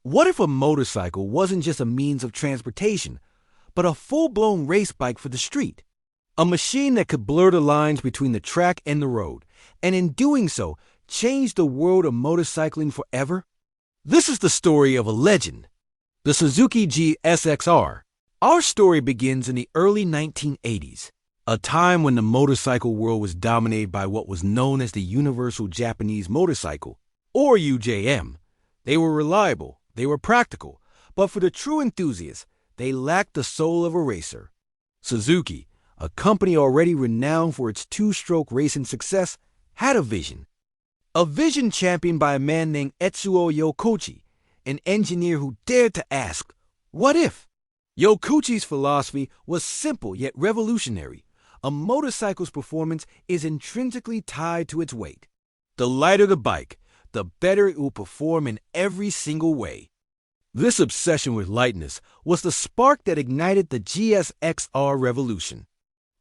What if a motorcycle wasn't just a means of transportation, but a full-blown race bike for the street? A machine that could blur the lines between the track and the road, and in doing so, change the world of motorcycling forever? This is the story of a legend, the Suzuki GSXR. Our story begins in the early 1980s, a time when the motorcycle world was dominated by what was known as the Universal Japanese Motorcycle, or UJM. They were reliable, they were practical, but for the true enthusiasts, they lacked the soul of a racer. Suzuki, a company already renowned for its two-stroke racing success, had a vision. A vision championed by a man named Etsuo Yokochi, an engineer who dared to ask, what if? Yokochi's philosophy was simple yet revolutionary. A motorcycle's performance is intrinsically tied to its weight. The lighter the bike, the better it will perform in every single way. This obsession with lightness was the spark that ignited the GSXR revolution.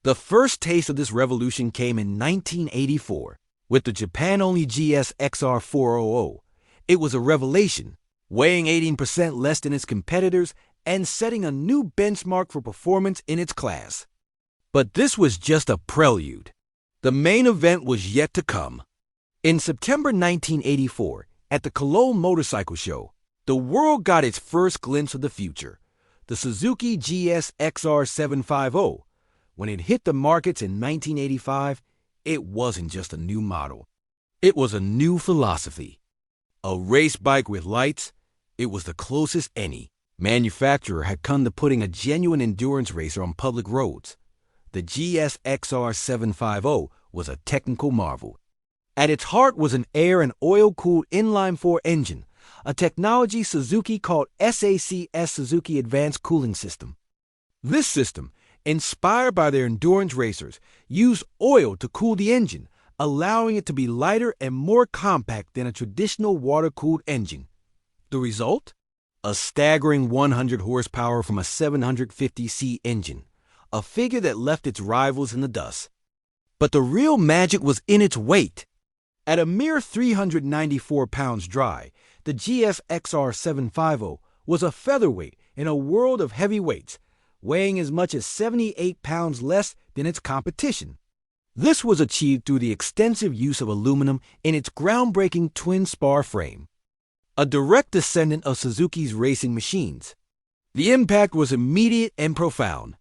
The first taste of this revolution came in 1984 with the Japan-only GSXR 400. It was a revelation, weighing 18% less than its competitors and setting a new benchmark for performance in its class. But this was just a prelude. The main event was yet to come. In September 1984, at the Cologne Motorcycle Show, the world got its first glimpse of the future, the Suzuki GSXR 750. When it hit the markets in 1985, it wasn't just a new model. It was a new philosophy. A race bike with lights, it was the closest any manufacturer had come to putting a genuine endurance racer on public roads. The GSXR 750 was a technical marvel. At its heart was an air and oil-cooled inline-4 engine, a technology Suzuki called SACS Suzuki Advanced Cooling System. This system, inspired by their endurance racers, used oil to cool the engine, allowing it to be lighter and more compact than a traditional water-cooled engine. The result? A staggering 100 horsepower from a 750C engine, a figure that left its rivals in the dust. But the real magic was in its weight. At a mere 394 pounds dry, the GSXR 750 was a featherweight in a world of heavyweights, weighing as much as 78 pounds less than its competition. This was achieved through the extensive use of aluminum in its groundbreaking twin-spar frame, a direct descendant of Suzuki's racing machines. The impact was immediate and profound.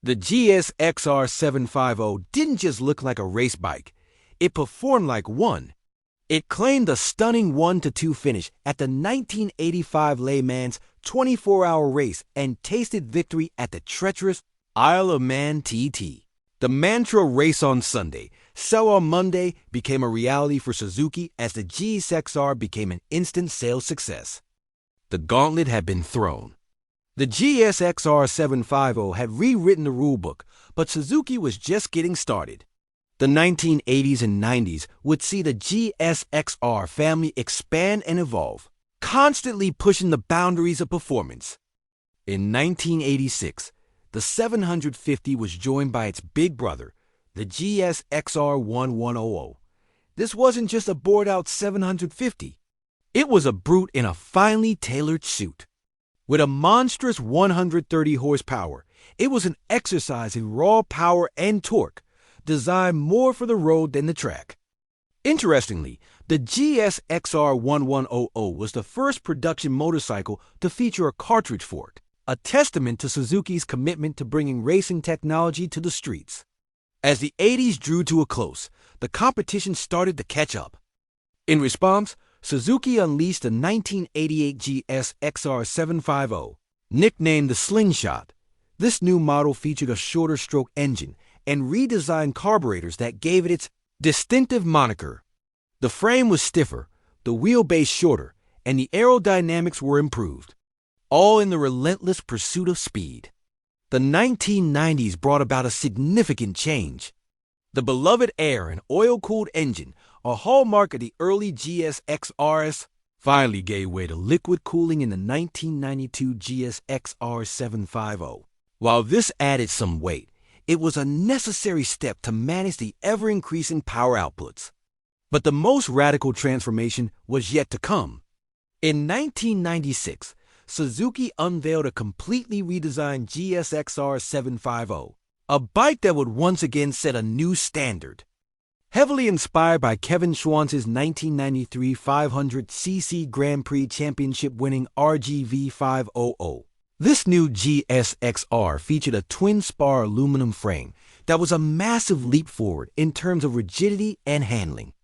The GSXR 750 didn't just look like a race bike, it performed like one. It claimed a stunning 1-2 finish at the 1985 Le Mans 24-hour race and tasted victory at the treacherous Isle of Man TT. The mantra "Race on Sunday, Sell on Monday" became a reality for Suzuki as the GSXR became an instant sales success. The gauntlet had been thrown. The GSXR 750 had rewritten the rulebook, but Suzuki was just getting started. The 1980s and 90s would see the GSXR family expand and evolve, constantly pushing the boundaries of performance. In 1986, the 750 was joined by its big brother, the GSXR 1100. This wasn't just a bored-out 750. It was a brute in a finely tailored suit. With a monstrous 130 horsepower, it was an exercise in raw power and torque, designed more for the road than the track. Interestingly, the GSXR 1100 was the first production motorcycle to feature a cartridge fork, a testament to Suzuki's commitment to bringing racing technology to the streets. As the 80s drew to a close, the competition started to catch up. In response, Suzuki unleashed the 1988 GSXR 750, nicknamed the Slingshot. This new model featured a shorter stroke engine and redesigned carburetors that gave it its distinctive moniker. The frame was stiffer, the wheelbase shorter, and the aerodynamics were improved, all in the relentless pursuit of speed. The 1990s brought about a significant change. The beloved air and oil-cooled engine, a hallmark of the early GSXRs, finally gave way to liquid cooling in the 1992 GSXR 750. While this added some weight, it was a necessary step to manage the ever-increasing power outputs. But the most radical transformation was yet to come. In 1996, Suzuki unveiled a completely redesigned GSXR 750, a bike that would once again set a new standard. Heavily inspired by Kevin Schwantz's 1993 500cc Grand Prix championship-winning RGV 500, this new GSXR featured a twin-spar aluminum frame that was a massive leap forward in terms of rigidity and handling.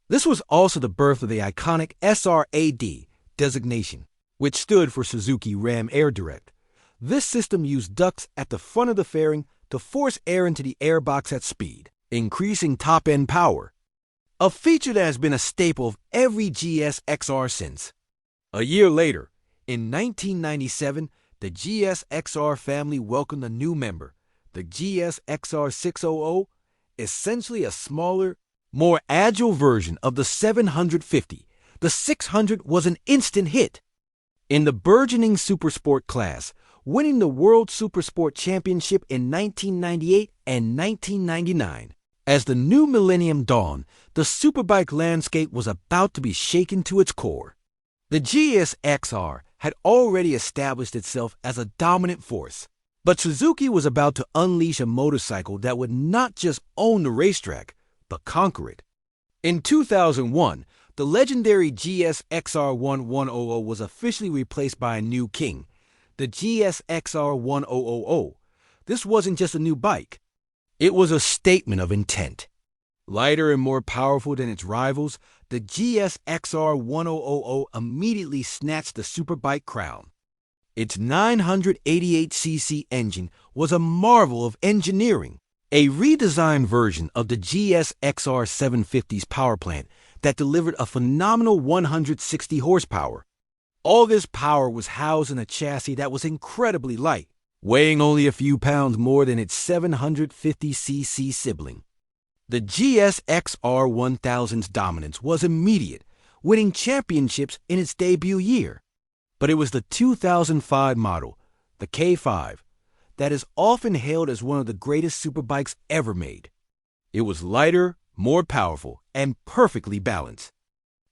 This was also the birth of the iconic SRAD designation, which stood for Suzuki Ram Air Direct. This system used ducts at the front of the fairing to force air into the airbox at speed, increasing top-end power, a feature that has been a staple of every GSXR since. A year later, in 1997, the GSXR family welcomed a new member, the GSXR 600, essentially a smaller, more agile version of the 750. The 600 was an instant hit. In the burgeoning Supersport class, winning the World Supersport Championship in 1998 and 1999. As the new millennium dawned, the Superbike landscape was about to be shaken to its core. The GSXR had already established itself as a dominant force, but Suzuki was about to unleash a motorcycle that would not just own the racetrack, but conquer it. In 2001, the legendary GSXR 1100 was officially replaced by a new king, the GSXR 1000. This wasn't just a new bike. It was a statement of intent. Lighter and more powerful than its rivals, the GSXR 1000 immediately snatched the Superbike crown. Its 988cc engine was a marvel of engineering, a redesigned version of the GSXR 750's power plant that delivered a phenomenal 160 horsepower. All this power was housed in a chassis that was incredibly light, weighing only a few pounds more than its 750cc sibling. The GSXR 1000's dominance was immediate, winning championships in its debut year. But it was the 2005 model, the K5, that is often hailed as one of the greatest superbikes ever made. It was lighter, more powerful, and perfectly balanced.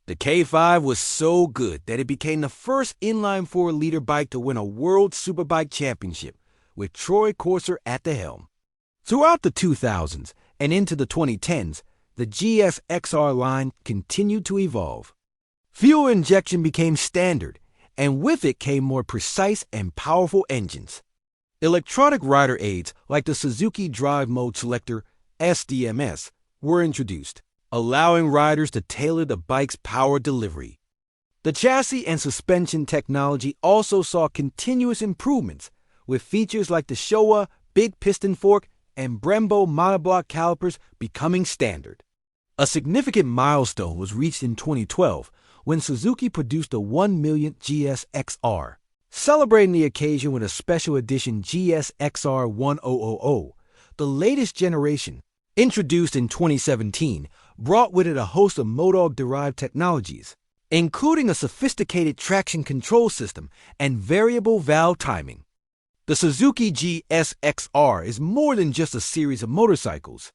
The K5 was so good that it became the first inline 4-liter bike to win a World Superbike Championship, with Troy Corser at the helm. Throughout the 2000s and into the 2010s, the GSXR line continued to evolve. Fuel injection became standard, and with it came more precise and powerful engines. Electronic rider aids like the Suzuki Drive Mode Selector SDMS were introduced, allowing riders to tailor the bike's power delivery. The chassis and suspension technology also saw continuous improvements, with features like the Showa big piston fork and Brembo monoblock calipers becoming standard. A significant milestone was reached in 2012 when Suzuki produced the 1 millionth GSXR, celebrating the occasion with a special edition GSXR 1000. The latest generation, introduced in 2017, brought with it a host of Moto-derived technologies, including a sophisticated traction control system and variable valve timing. The Suzuki GSXR is more than just a series of motorcycles.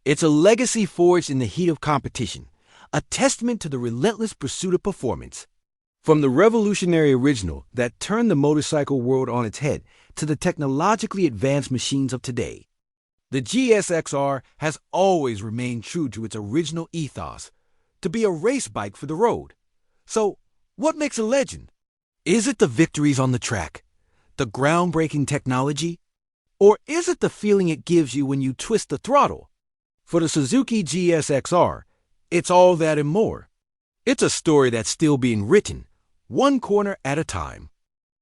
It's a legacy forged in the heat of competition, a testament to the relentless pursuit of performance. From the revolutionary original that turned the motorcycle world on its head to the technologically advanced machines of today, the GSXR has always remained true to its original ethos, to be a race bike for the road. So, what makes a legend? Is it the victories on the track, the groundbreaking technology, or is it the feeling it gives you when you twist the throttle? For the Suzuki GSXR, it's all that and more. It's a story that's still being written, one corner at a time.